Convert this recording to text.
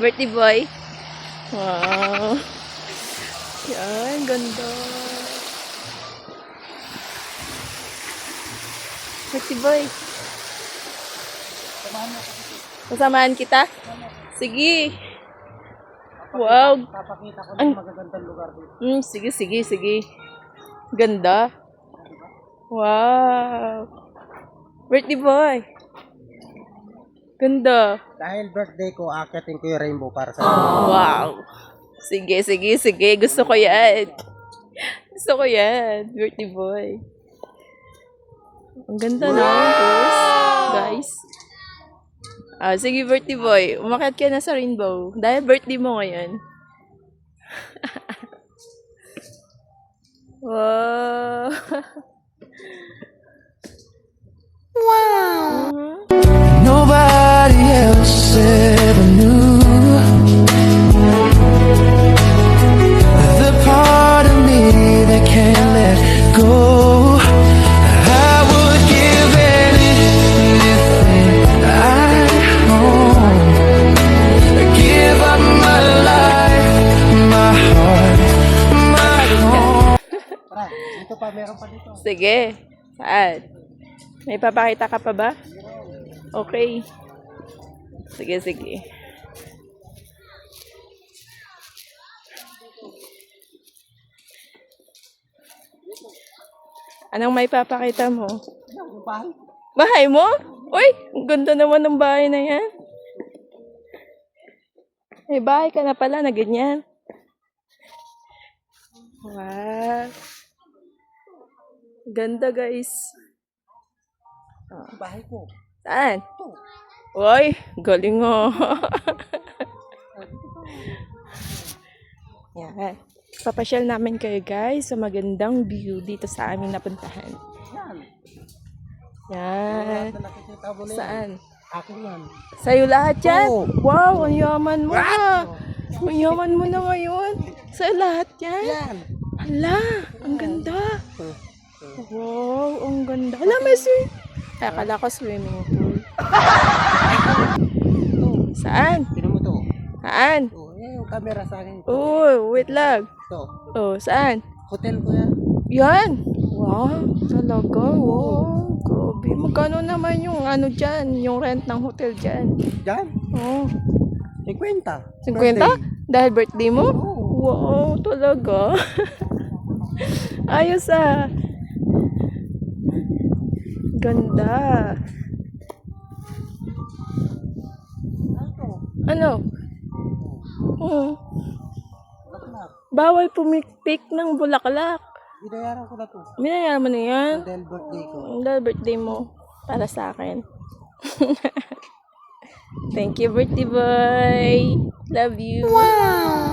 Birthday boy. Wow. Yan, ganda. Birthday boy. Kasamahan kita? Sige. Wow. Papakita ko ng magagandang lugar dito. Sige. Ganda. Wow. Birthday boy. Ganda. Dahil birthday ko, akitin ko yung rainbow para sa Wow. Sige. Gusto ko yan. Birthday boy. Ang ganda na. Guys. Sige, birthday boy. Umakyat ka na sa rainbow. Dahil birthday mo ngayon. Wow. Nobody else ever knew the part of me that can't let go. I would give anything I own, give up my life, my heart, my home. Tara, dito pa, meron pa dito. Sige. Saan? May papakita ka pa ba? Okay. Sige. Anong may papakita mo? Yung bahay. Bahay mo? Uy, ang ganda naman ng bahay na yan. May bahay ka na pala na ganyan. Wow. Ganda, guys. Bahay ko. Saan? Uy, galing mo. Yan. Papasyal namin kayo, guys, sa magandang view dito sa aming napuntahan. Yan. Yan. Lahat na nakikita mo na yan. Saan? Akin yan. Sa'yo lahat yan? Oo. Wow, ang yaman mo na. Ang yaman mo na ngayon. Sa'yo lahat yan? Yan. Hala, ang ganda. Wow, ang ganda. Hala, may swim. Ay, akala ko swimming pool. Saan? Tinan mo to. Saan? Oh, yung camera sa akin. Oh, wait lang. Ito. Oh, saan? Hotel ko yan. Yan. Wow, talaga. Wow, grabe. Magkano naman yung ano dyan, yung rent ng hotel dyan? Diyan. Oh, 50. 50? Dahil birthday mo? Oo. Wow, talaga. Ayos ah. Ganda. Ano? Oh. Bawal pumikpik ng bulaklak. Binayaran ko na to. Minayaman mo na yan. Dahil birthday ko. Dahil birthday mo. Para sa akin. Thank you, birthday boy. Love you. Wow.